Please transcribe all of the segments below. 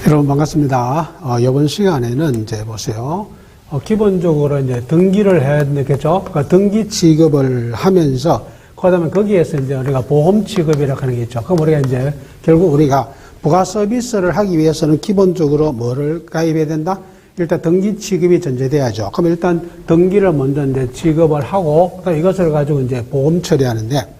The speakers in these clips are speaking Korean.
여러분 반갑습니다. 이번 시간에는 이제 보세요. 기본적으로 이제 등기를 해야 되겠죠. 그러니까 등기 취급을 하면서 그다음에 거기에서 이제 우리가 보험 취급이라고 하는 게 있죠. 그럼 우리가 이제 결국 우리가 부가 서비스를 하기 위해서는 기본적으로 뭐를 가입해야 된다? 일단 등기 취급이 전제돼야죠. 그럼 일단 등기를 먼저 이제 취급을 하고 그다음에 이것을 가지고 이제 보험 처리하는데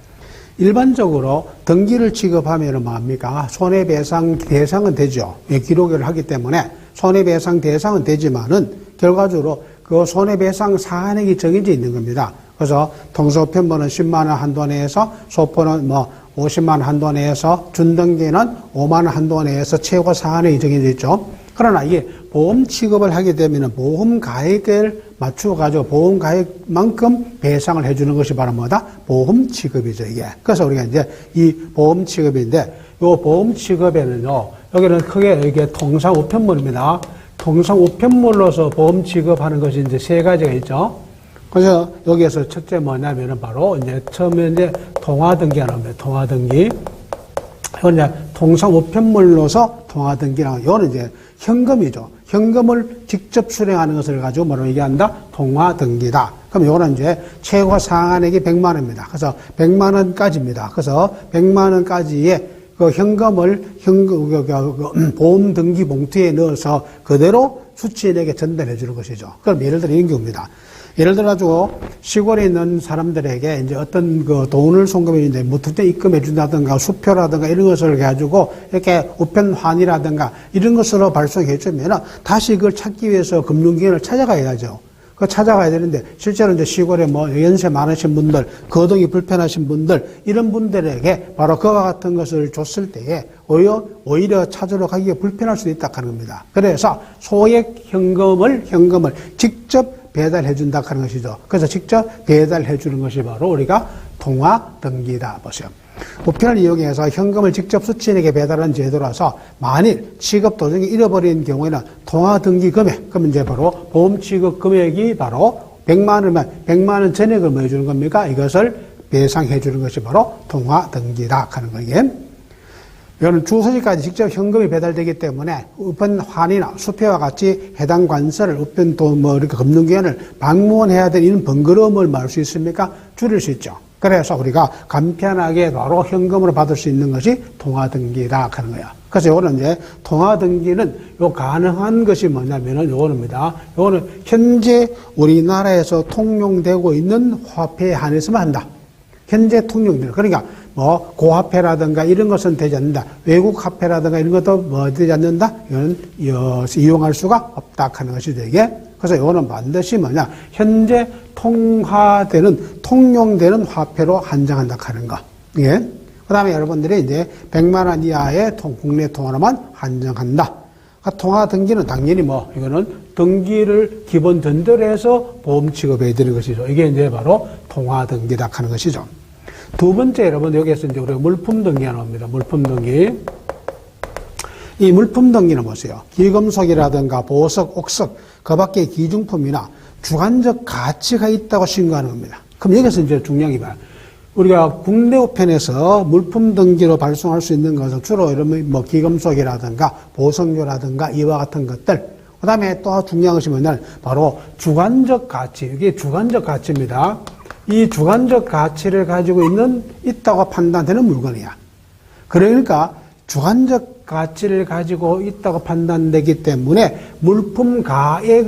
일반적으로 등기를 취급하면은 뭡니까? 손해배상 대상은 되죠. 기록을 하기 때문에 손해배상 대상은 되지만은 결과적으로 그 손해배상 사안액이 정해져 있는 겁니다. 그래서 통소편보는 10만 원 한도 내에서 소포는 50만 원 한도 내에서 준등기는 5만 원 한도 내에서 최고 사안액이 정해져 있죠. 그러나 이게 보험 취급을 하게 되면 보험 가액을 맞추어가지고 보험 가액만큼 배상을 해주는 것이 바로 뭐다? 보험 취급이죠, 이게. 그래서 우리가 이제 이 보험 취급인데, 요 보험 취급에는요, 여기는 크게 이게 통상 우편물입니다. 통상 우편물로서 보험 취급하는 것이 이제 세 가지가 있죠. 그래서 여기에서 첫째 뭐냐면은 바로 이제 처음에 이제 통화등기가 나옵니다. 통화등기. 이건 이제 통상 우편물로서 통화등기라고, 이거는 이제 현금이죠. 현금을 직접 수령하는 것을 가지고 뭐라고 얘기한다? 통화등기다. 그럼 이거는 이제 최고 상한액이 100만 원입니다. 그래서 100만 원까지입니다. 그래서 100만 원까지의 그 현금을 보험 등기 봉투에 넣어서 그대로 수취인에게 전달해 주는 것이죠. 그럼 예를 들어 이런 경우입니다. 예를 들어가지고 시골에 있는 사람들에게 이제 어떤 그 돈을 송금해 이제 뭐 특대 입금해 준다든가 수표라든가 이런 것을 가지고 이렇게 우편환이라든가 이런 것으로 발송해 주면 다시 그걸 찾기 위해서 금융기관을 찾아가야죠. 그 찾아가야 되는데 실제로 이제 시골에 연세 많으신 분들, 거동이 불편하신 분들 이런 분들에게 바로 그와 같은 것을 줬을 때에 오히려 찾으러 가기가 불편할 수도 있다 하는 겁니다. 그래서 소액 현금을 직접 배달해 준다 하는 것이죠. 그래서 직접 배달해 주는 것이 바로 우리가 통화등기다. 보세요. 우편을 이용해서 현금을 직접 수취인에게 배달하는 제도라서 만일 취급 도중에 잃어버린 경우에는 통화등기 금액, 그럼 이제 바로 보험 취급 금액이 바로 100만 원이면 100만 원 전액을 뭐 해주는 겁니까? 이것을 배상해 주는 것이 바로 통화등기다 하는 거예요. 이거는 주소지까지 직접 현금이 배달되기 때문에 우편환이나 수표와 같이 해당 관서를 우편 이렇게 금융기관을 방문해야 되는 이런 번거로움을 막을 수 있습니까? 줄일 수 있죠. 그래서 우리가 간편하게 바로 현금으로 받을 수 있는 것이 통화등기다 하는 거야. 그래서 요거는 이제 통화등기는 가능한 것이 뭐냐면은 요겁니다. 요거는 현재 우리나라에서 통용되고 있는 화폐에 한해서만 한다. 현재 통용되는. 그러니까 고화폐라든가 이런 것은 되지 않는다. 외국 화폐라든가 이런 것도 되지 않는다. 이거는 이용할 수가 없다 하는 것이죠, 이게. 그래서 이거는 반드시 현재 통용되는 화폐로 한정한다 하는 거. 예. 그 다음에 여러분들이 이제 100만 원 이하의 국내 통화로만 한정한다. 통화등기는 당연히 이거는 등기를 기본 전제로 해서 보험 취급해야 되는 것이죠. 이게 이제 바로 통화등기다 하는 것이죠. 두 번째, 여러분, 여기에서 이제 우리가 물품등기가 나옵니다. 물품등기. 이 물품등기는 보세요. 기금속이라든가 보석, 옥석, 그 밖에 기중품이나 주관적 가치가 있다고 신고하는 겁니다. 그럼 여기서 이제 중요한 게 뭐야? 우리가 국내 우편에서 물품등기로 발송할 수 있는 것은 주로 이런 기금속이라든가 보석류라든가 이와 같은 것들. 그 다음에 또 중요한 것이 뭐냐면 바로 주관적 가치. 이게 주관적 가치입니다. 이 주관적 가치를 가지고 있다고 판단되는 물건이야. 그러니까 주관적 가치를 가지고 있다고 판단되기 때문에 물품 가액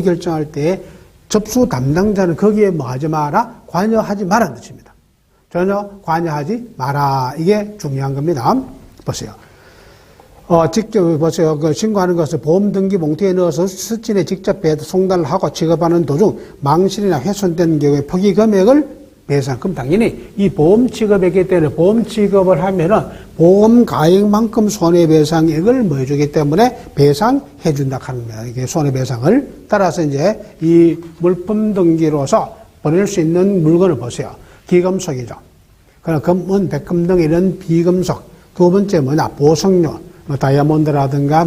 결정할 때 접수 담당자는 거기에 하지 마라? 관여하지 마라는 뜻입니다. 전혀 관여하지 마라. 이게 중요한 겁니다. 보세요. 직접 보세요. 신고하는 것을 보험 등기 봉투에 넣어서 수취인에 직접 송달을 하고 취급하는 도중 망실이나 훼손된 경우에 포기 금액을 배상. 그럼 당연히 이 보험 취급이기 때문에 보험 취급을 하면은 보험 가액만큼 손해배상액을 해주기 때문에 배상해 준다 하는 겁니다. 이게 손해배상을. 따라서 이제 이 물품 등기로서 보낼 수 있는 물건을 보세요. 기금속이죠. 그럼 금은, 백금 등 이런 비금속. 두 번째 보석류. 다이아몬드라든가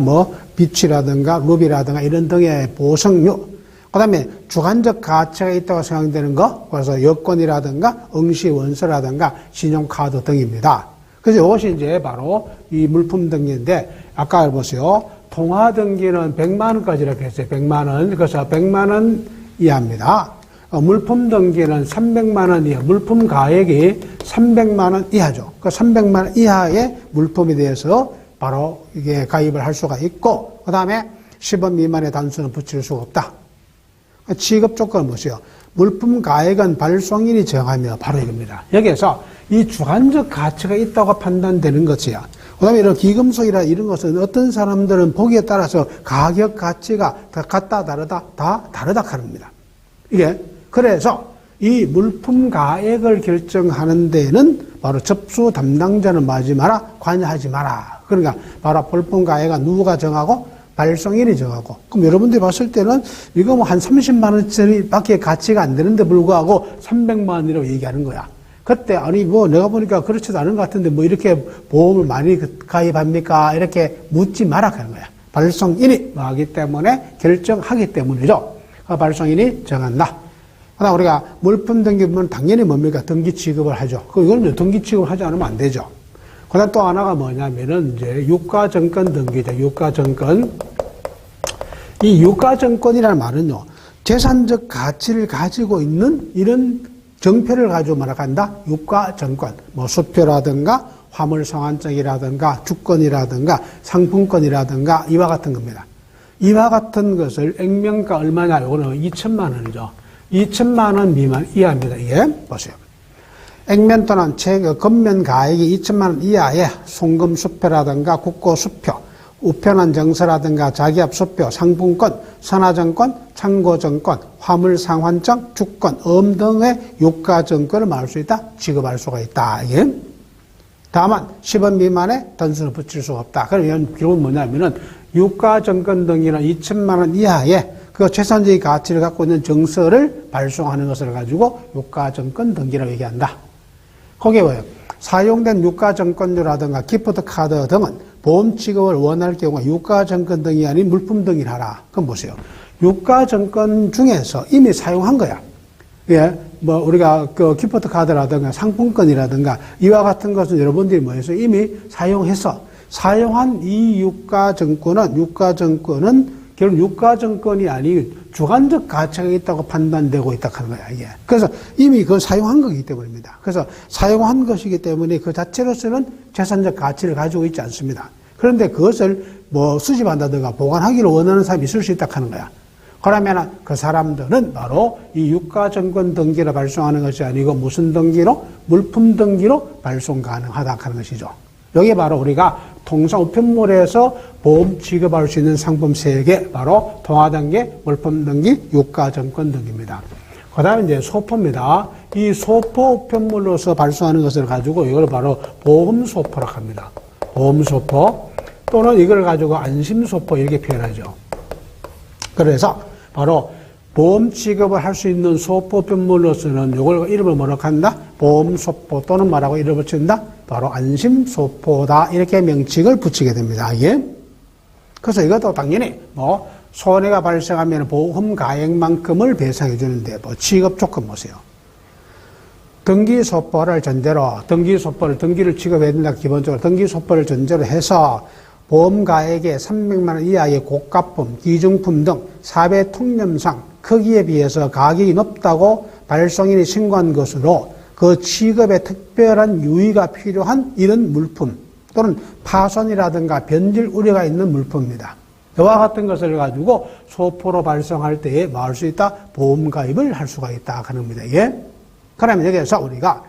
빛이라든가 루비라든가 이런 등의 보석류. 그 다음에 주관적 가치가 있다고 생각되는 거, 그래서 여권이라든가 응시 원서라든가 신용카드 등입니다. 그래서 이것이 이제 바로 이 물품 등기인데, 아까 보세요. 통화 등기는 100만 원까지 이렇게 했어요. 100만 원. 그래서 100만 원 이하입니다. 물품 등기는 300만 원 이하, 물품 가액이 300만 원 이하죠. 그 300만 원 이하의 물품에 대해서 바로 이게 가입을 할 수가 있고, 그 다음에 10원 미만의 단수는 붙일 수가 없다. 취급 조건은 무엇이요? 물품 가액은 발송인이 정하며 바로 이겁니다. 여기에서 이 주관적 가치가 있다고 판단되는 것이야. 그 다음에 이런 기금속이라 이런 것은 어떤 사람들은 보기에 따라서 가격 가치가 다 같다 다르다 다 다르다 합니다. 이게 그래서 이 물품 가액을 결정하는 데는 바로 접수 담당자는 하지 마라, 관여하지 마라. 그러니까 바로 물품 가액은 누가 정하고 발송인이 정하고. 그럼 여러분들이 봤을 때는 이거 뭐 한 30만 원짜리밖에 가치가 안 되는데 불구하고 300만 원이라고 얘기하는 거야. 그때 아니 뭐 내가 보니까 그렇지도 않은 것 같은데 뭐 이렇게 보험을 많이 가입합니까? 이렇게 묻지 마라 하는 거야. 발송인이 뭐 하기 때문에 결정하기 때문이죠. 발송인이 정한다. 그다음 우리가 물품 등기부는 당연히 뭡니까? 등기 취급을 하죠. 이건 등기 취급을 하지 않으면 안 되죠. 그다음 또 하나가 뭐냐면은 이제 유가증권 등기죠. 유가증권. 이 유가증권이라는 말은요, 재산적 가치를 가지고 있는 이런 정표를 가지고 말한다. 유가증권. 뭐 수표라든가 화물상환증이라든가 주권이라든가 상품권이라든가 이와 같은 겁니다. 이와 같은 것을 액면가 얼마냐? 이거는 2천만 원이죠. 2천만 원 미만 이하입니다. 이게 보세요. 액면 또는 겉면 가액이 2천만 원 이하의 송금 수표라든가 국고 수표, 우편한 정서라든가 자기압 수표, 상품권, 선화증권, 참고증권, 화물상환증, 주권, 등의 유가증권을 말할 수 있다. 취급할 수가 있다. 이게. 다만 10원 미만의 단수는 붙일 수가 없다. 그러면 결국은 뭐냐면은 유가증권 등기는 2천만 원 이하의 그 재산적인 가치를 갖고 있는 정서를 발송하는 것을 가지고 유가증권 등기라고 얘기한다. 거기에 뭐예요? 사용된 유가증권료라든가 기프트카드 등은 보험 취급을 원할 경우 유가증권 등이 아닌 물품 등기를 하라. 그럼 보세요. 유가증권 중에서 이미 사용한 거야. 예, 뭐 우리가 그 기프트카드라든가 상품권이라든가 이와 같은 것은 여러분들이 뭐해서 이미 사용해서 사용한 이 유가증권은 결국 유가증권이 아닌 주관적 가치가 있다고 판단되고 있다 하는 거야, 이게. 그래서 이미 그걸 사용한 거기 때문입니다. 그래서 사용한 것이기 때문에 그 자체로서는 재산적 가치를 가지고 있지 않습니다. 그런데 그것을 뭐 수집한다든가 보관하기를 원하는 사람이 있을 수 있다 하는 거야. 그러면 그 사람들은 바로 이 유가증권 등기로 발송하는 것이 아니고 무슨 등기로? 물품 등기로 발송 가능하다 하는 것이죠. 여기 바로 우리가 통상 우편물에서 보험 취급할 수 있는 상품 3개, 바로 통화등기, 물품등기, 유가증권 등기입니다. 그 다음에 이제 소포입니다. 이 소포 우편물로서 발송하는 것을 가지고 이걸 바로 보험소포라고 합니다. 보험소포 또는 이걸 가지고 안심소포 이렇게 표현하죠. 그래서 바로 보험 취급을 할 수 있는 소포 우편물로서는 이걸 이름을 뭐라고 한다? 보험소포 또는 뭐라고 이름을 붙인다? 바로 안심소포다. 이렇게 명칭을 붙이게 됩니다. 예? 그래서 이것도 당연히 뭐 손해가 발생하면 보험 가액만큼을 배상해 주는데 뭐 취급 조건 보세요. 등기소포를 전제로 등기를 취급해야 된다. 기본적으로 등기소포를 전제로 해서 보험 가액의 300만 원 이하의 고가품, 기증품 등 사회 통념상 크기에 비해서 가격이 높다고 발송인이 신고한 것으로 그 취급에 특별한 유의가 필요한 이런 물품 또는 파손이라든가 변질 우려가 있는 물품입니다. 이와 같은 것을 가지고 소포로 발송할 때에 뭐 할 수 있다? 보험 가입을 할 수가 있다 하는 겁니다. 예? 그러면 여기에서 우리가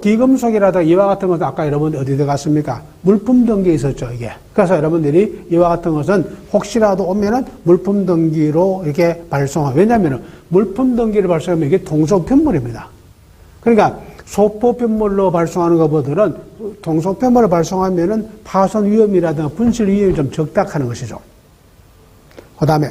기금속이라든가 이와 같은 것은 아까 여러분들 어디 들어갔습니까? 물품 등기에 있었죠, 이게. 그래서 여러분들이 이와 같은 것은 혹시라도 오면은 물품 등기로 이렇게 발송하고, 왜냐면은 물품 등기를 발송하면 이게 통소편물입니다. 그러니까 소포편물로 발송하는 것보다는 통소편물을 발송하면은 파손 위험이라든가 분실 위험이 좀 적다 하는 것이죠. 그 다음에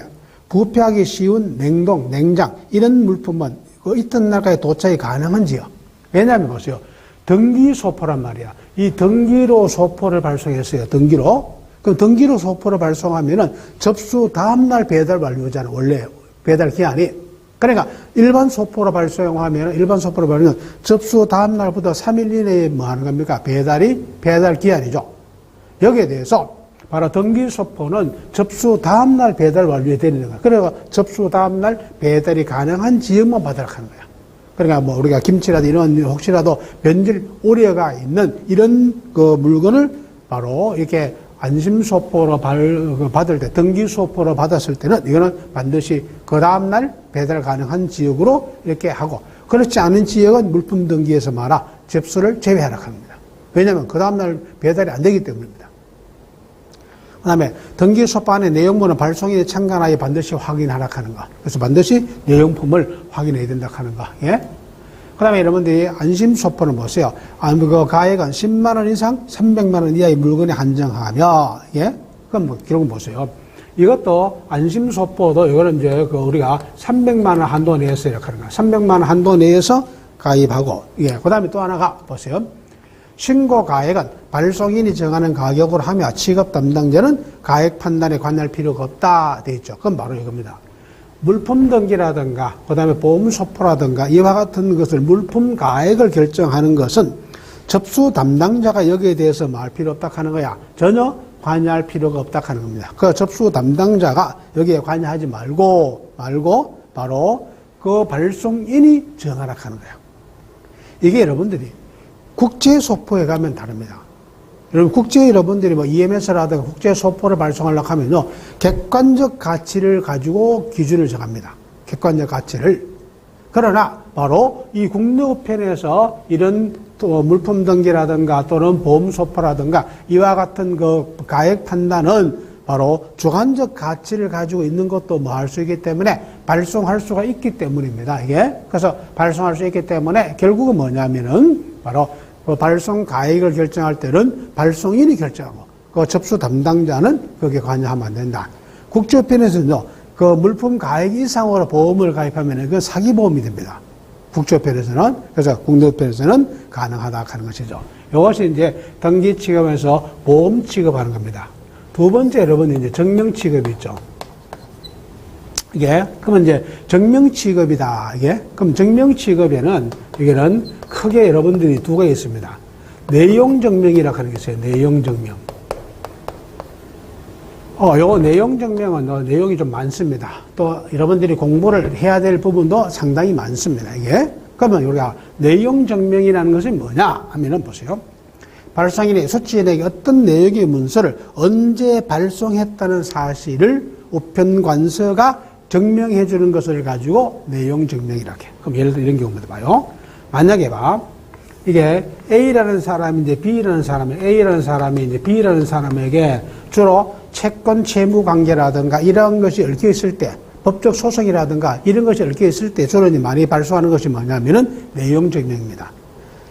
부패하기 쉬운 냉동, 냉장 이런 물품은 그 이튿날까지 도착이 가능한지요. 왜냐하면 보세요. 등기소포란 말이야. 이 등기로 소포를 발송했어요. 등기로. 그럼 등기로 소포를 발송하면은 접수 다음날 배달 완료잖아. 원래 배달 기한이. 그러니까 일반 소포로 발송하면 일반 소포로 발송은 접수 다음 날부터 3일 이내에 뭐 하는 겁니까? 배달 기한이죠. 여기에 대해서 바로 등기 소포는 접수 다음 날 배달 완료해 드리는 거야. 그래서 접수 다음 날 배달이 가능한 지역만 받으라고 하는 거야. 그러니까 뭐 우리가 김치라도 이런 혹시라도 변질 우려가 있는 이런 그 물건을 바로 이렇게 안심소포로 받을 때, 등기소포로 받았을 때는 이거는 반드시 그 다음날 배달 가능한 지역으로 이렇게 하고, 그렇지 않은 지역은 물품 등기에서 말아 접수를 제외하라 합니다. 왜냐하면 그 다음날 배달이 안 되기 때문입니다. 그 다음에 등기소포 안에 내용물은 발송인의 참관하에 반드시 확인하라 하는 거. 그래서 반드시 내용품을 확인해야 된다 하는 거. 예? 그 다음에 여러분들이 안심소포는 보세요. 그 가액은 10만원 이상 300만원 이하의 물건에 한정하며, 예? 그럼 뭐, 기록은 보세요. 이것도 안심소포도 이거는 이제 그 우리가 300만원 한도 내에서 이렇게 하는 거야. 300만원 한도 내에서 가입하고, 예. 그 다음에 또 하나가 보세요. 신고 가액은 발송인이 정하는 가격으로 하며 취급 담당자는 가액 판단에 관여할 필요가 없다. 돼 있죠. 그건 바로 이겁니다. 물품 등기라든가 그다음에 보험 소포라든가 이와 같은 것을 물품 가액을 결정하는 것은 접수 담당자가 여기에 대해서 말 필요 없다 하는 거야. 전혀 관여할 필요가 없다 하는 겁니다. 그 접수 담당자가 여기에 관여하지 말고 바로 그 발송인이 정하라 하는 거야. 이게 여러분들이 국제 소포에 가면 다릅니다. 여러분, 국제 여러분들이 뭐 EMS라든가 국제 소포를 발송하려고 하면요, 객관적 가치를 가지고 기준을 정합니다. 객관적 가치를. 그러나 바로 이 국내 우편에서 이런 또 물품 등기라든가 또는 보험 소포라든가 이와 같은 그 가액 판단은 바로 주관적 가치를 가지고 있는 것도 뭐 할 수 있기 때문에 발송할 수가 있기 때문입니다. 이게. 그래서 발송할 수 있기 때문에 결국은 뭐냐면은 바로 그 발송 가액을 결정할 때는 발송인이 결정하고 그 접수 담당자는 거기에 관여하면 안 된다. 국제우편에서는요, 그 물품 가액 이상으로 보험을 가입하면 그건 사기보험이 됩니다. 국제우편에서는. 그래서 국내우편에서는 가능하다 하는 것이죠. 이것이 이제 등기 취급에서 보험 취급하는 겁니다. 두 번째 여러분 이제 정명 취급이 있죠. 이게 그러면 이제 정명 취급이다. 이게 그럼 정명 취급에는 이게는 크게 여러분들이 두 가지 있습니다. 내용 증명이라고 하는 게 있어요. 내용 증명. 요거 내용 증명은 내용이 좀 많습니다. 또 여러분들이 공부를 해야 될 부분도 상당히 많습니다. 이게. 그러면 우리가 내용 증명이라는 것이 뭐냐 하면은 보세요. 발송인이 수취인에게 어떤 내용의 문서를 언제 발송했다는 사실을 우편관서가 증명해 주는 것을 가지고 내용 증명이라고 해요. 그럼 예를 들어 이런 경우입니다. 봐요. 만약에 이게 A라는 사람이 이제 B라는 사람이 A라는 사람이 이제 B라는 사람에게 주로 채권 채무 관계라든가 이런 것이 얽혀 있을 때, 법적 소송이라든가 이런 것이 얽혀 있을 때 주로 많이 발송하는 것이 뭐냐면은 내용 증명입니다.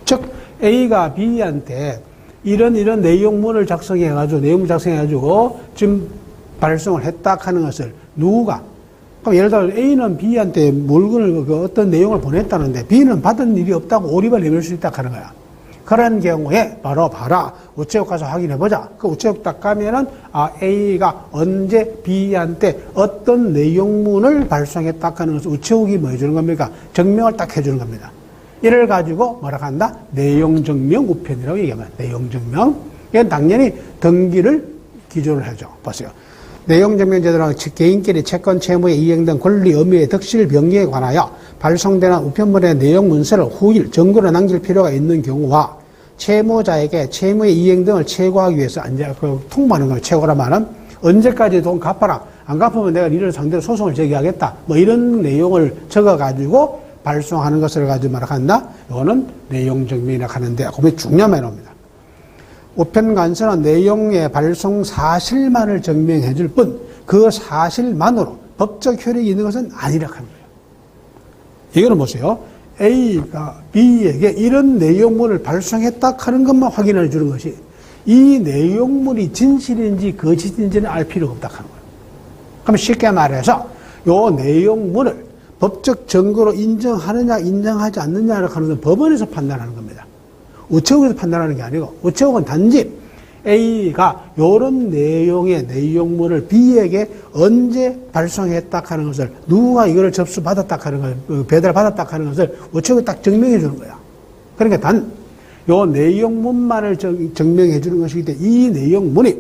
즉 A가 B한테 이런 내용문을 작성해가지고 지금 발송을 했다 하는 것을 누가, 그럼 예를 들어 A는 B한테 물건을 어떤 내용을 보냈다는데 B는 받은 일이 없다고 오리발 내밀 수 있다 하는 거야. 그런 경우에 바로 봐라. 우체국 가서 확인해보자. 그 우체국 딱 가면은 A가 언제 B한테 어떤 내용문을 발송했다 하는 것을 우체국이 뭐 해주는 겁니까? 증명을 딱 해주는 겁니다. 이를 가지고 뭐라고 한다? 내용 증명 우편이라고 얘기합니다. 내용 증명. 이건 당연히 등기를 기준을 하죠. 보세요. 내용 증명 제도는 개인끼리 채권, 채무의 이행 등 권리, 의무의 득실, 병리에 관하여 발송되는 우편물의 내용 문서를 후일 증거로 남길 필요가 있는 경우와 채무자에게 채무의 이행 등을 최고하기 위해서 통보하는 거예요. 최고라 말은 언제까지 돈 갚아라. 안 갚으면 내가 이를 상대로 소송을 제기하겠다. 뭐 이런 내용을 적어가지고 발송하는 것을 가지고 말한다. 이거는 내용 증명이라고 하는데 그게 중요한 말입니다. 우편관서는 내용의 발송 사실만을 증명해 줄 뿐 그 사실만으로 법적 효력이 있는 것은 아니라고 하는 거예요. 이거는 보세요. A가 B에게 이런 내용물을 발송했다 하는 것만 확인해 주는 것이 이 내용물이 진실인지 거짓인지는 알 필요가 없다 하는 거예요. 그럼 쉽게 말해서 이 내용물을 법적 증거로 인정하느냐 인정하지 않느냐라고 하는 건 법원에서 판단하는 겁니다. 우체국에서 판단하는 게 아니고 우체국은 단지 A가 요런 내용의 내용물을 B에게 언제 발송했다 하는 것을, 누가 이거를 접수받았다 하는 걸, 배달받았다 하는 것을 우측에 딱 증명해 주는 거야. 그러니까 단, 요 내용문만을 증명해 주는 것이기 때문에 이 내용문이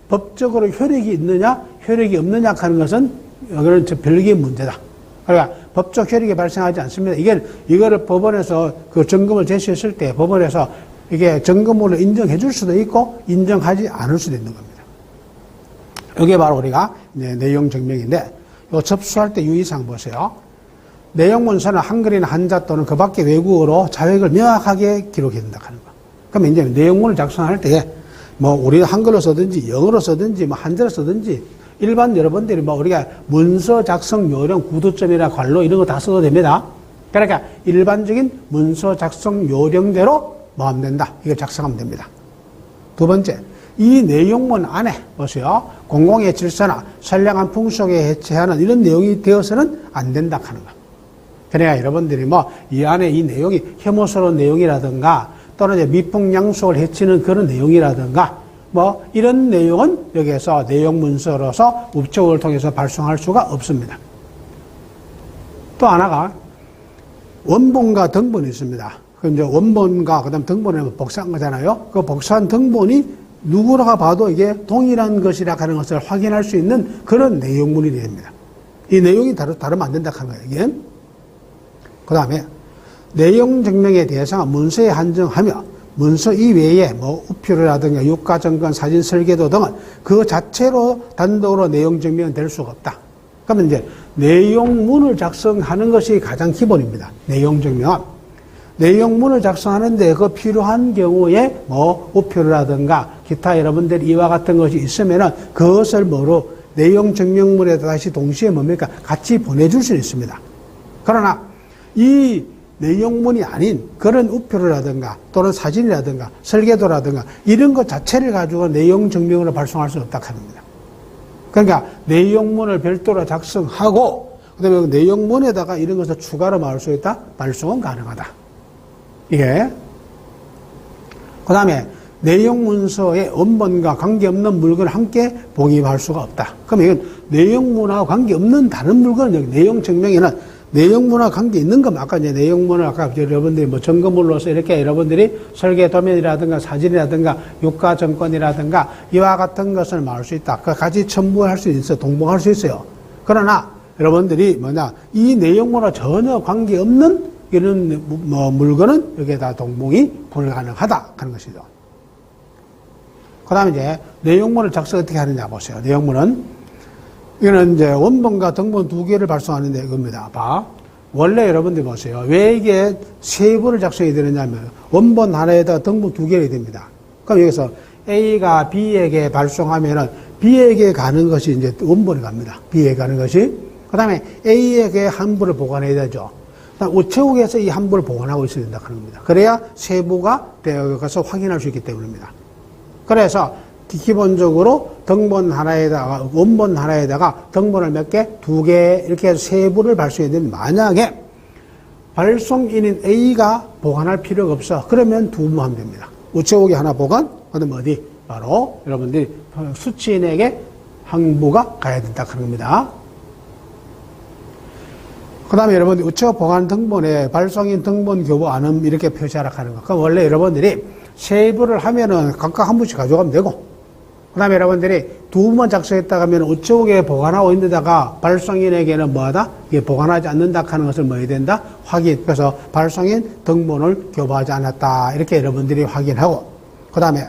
법적으로 효력이 있느냐, 효력이 없느냐 하는 것은 이거는 별개의 문제다. 그러니까 법적 효력이 발생하지 않습니다. 이거를 법원에서 그 점검을 제시했을 때 법원에서 이게 점검으로 인정해 줄 수도 있고 인정하지 않을 수도 있는 겁니다. 이게 바로 우리가 이제 내용 증명인데, 요 접수할 때 유의사항 보세요. 내용 문서는 한글이나 한자 또는 그 밖의 외국어로 자획을 명확하게 기록해야 된다 하는 거. 그러면 이제 내용문을 작성할 때 뭐 우리 한글로 쓰든지 영어로 쓰든지 뭐 한자로 쓰든지 일반 여러분들이 뭐 우리가 문서 작성 요령 구두점이나 관로 이런 거 다 써도 됩니다. 그러니까 일반적인 문서 작성 요령대로 뭐 하면 된다. 이걸 작성하면 됩니다. 두 번째, 이 내용문 안에 보세요. 공공의 질서나 선량한 풍속에 해체하는 이런 내용이 되어서는 안 된다 하는 거. 그러니까 여러분들이 뭐 이 안에 이 내용이 혐오스러운 내용이라든가 또는 이제 미풍양속을 해치는 그런 내용이라든가 뭐 이런 내용은 여기에서 내용 문서로서 우편국을 통해서 발송할 수가 없습니다. 또 하나가 원본과 등본이 있습니다. 그 이제 원본과 그다음 등본을 복사한 거잖아요. 그 복사한 등본이 누구라가 봐도 이게 동일한 것이라 하는 것을 확인할 수 있는 그런 내용물이 됩니다. 이 내용이 다르면 안 된다 하는 거예요. 이게. 그 다음에 내용 증명에 대해서 문서에 한정하며 문서 이외에 뭐 우표라든가 유가증권, 사진 설계도 등은 그 자체로 단독으로 내용 증명은 될 수가 없다. 그러면 이제 내용문을 작성하는 것이 가장 기본입니다. 내용 증명은. 내용문을 작성하는데 그 필요한 경우에 뭐 우표라든가 기타 여러분들 이와 같은 것이 있으면은 그것을 뭐로 내용 증명물에 다시 동시에 뭡니까? 같이 보내줄 수 있습니다. 그러나 이 내용문이 아닌 그런 우표라든가 또는 사진이라든가 설계도라든가 이런 것 자체를 가지고 내용 증명으로 발송할 수 없다 합니다. 그러니까 내용문을 별도로 작성하고 그다음에 내용문에다가 이런 것을 추가로 넣을 수 있다. 발송은 가능하다. 이게 그다음에 내용 문서의 원본과 관계없는 물건을 함께 복입할 수가 없다. 그러면 이건 내용문하고 관계없는 다른 물건은 여기 내용 증명에는 내용문화 관계 있는 것, 아까 이제 내용문을 아까 여러분들이 뭐 점검물로서 이렇게 여러분들이 설계 도면이라든가 사진이라든가 유가 정권이라든가 이와 같은 것을 말할 수 있다. 같이 첨부할 수 있어요. 동봉할 수 있어요. 그러나 여러분들이 이 내용문화 전혀 관계 없는 이런 뭐 물건은 여기에다 동봉이 불가능하다 하는 것이죠. 그 다음에 이제 내용문을 작성 어떻게 하느냐 보세요. 내용문은 이거는 이제 원본과 등본 두 개를 발송하는데 이겁니다. 원래 여러분들 보세요. 왜 이게 세 번을 작성이 되느냐면 원본 하나에다 등본 두 개가 됩니다. 그럼 여기서 A가 B에게 발송하면은 B에게 가는 것이 이제 원본이 갑니다. B에게 가는 것이. 그 다음에 A에게 한 부를 보관해야 되죠. 우체국에서 이 한 부를 보관하고 있어야 된다 하는 겁니다. 그래야 세부가 되어가서 확인할 수 있기 때문입니다. 그래서 기본적으로 등본 하나에다가 원본 하나에다가 등본을 몇 개? 두 개 이렇게 해서 세 부를 발송해야 되는데 만약에 발송인인 A가 보관할 필요가 없어. 그러면 두 부 하면 됩니다. 우체국에 하나 보관, 그다음 어디? 바로 여러분들이 수취인에게 한 부가 가야 된다 그런 겁니다. 그 다음에 여러분들 우체국 보관 등본에 발송인 등본 교부 안음 이렇게 표시하라 하는 거. 그럼 원래 여러분들이 세 부를 하면은 각각 한 부씩 가져가면 되고 그 다음에 여러분들이 두 부만 작성했다가 하면 우체국에 보관하고 있는데다가 발송인에게는 뭐하다? 이게 보관하지 않는다 하는 것을 뭐 해야 된다? 확인. 그래서 발송인 등본을 교부하지 않았다. 이렇게 여러분들이 확인하고 그 다음에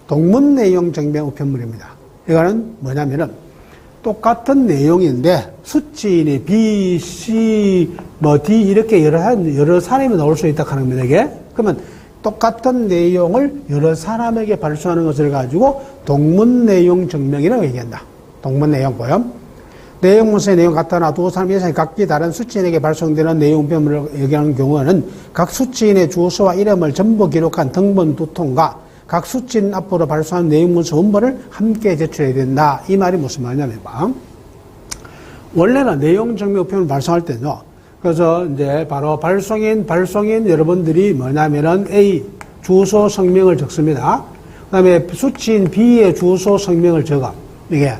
동문 내용 증명 우편물입니다. 이거는 뭐냐면은 똑같은 내용인데 수취인이 B, C, 뭐 D 이렇게 여러 사람이 나올 수 있다 하는 겁니다. 이게. 그러면 똑같은 내용을 여러 사람에게 발송하는 것을 가지고 동문 내용 증명이라고 얘기한다. 동문 내용 보여. 내용 문서의 내용 같거나 두 사람 이상이 각기 다른 수취인에게 발송되는 내용 우편물을 얘기하는 경우에는 각 수취인의 주소와 이름을 전부 기록한 등본 두 통과 각 수취인 앞으로 발송한 내용 문서 원본을 함께 제출해야 된다. 이 말이 무슨 말이냐면 원래는 내용 증명 우편물 발송할 때는요. 그래서 이제 바로 발송인 여러분들이 뭐냐면은 A 주소 성명을 적습니다. 그다음에 수치인 B의 주소 성명을 적어. 이게.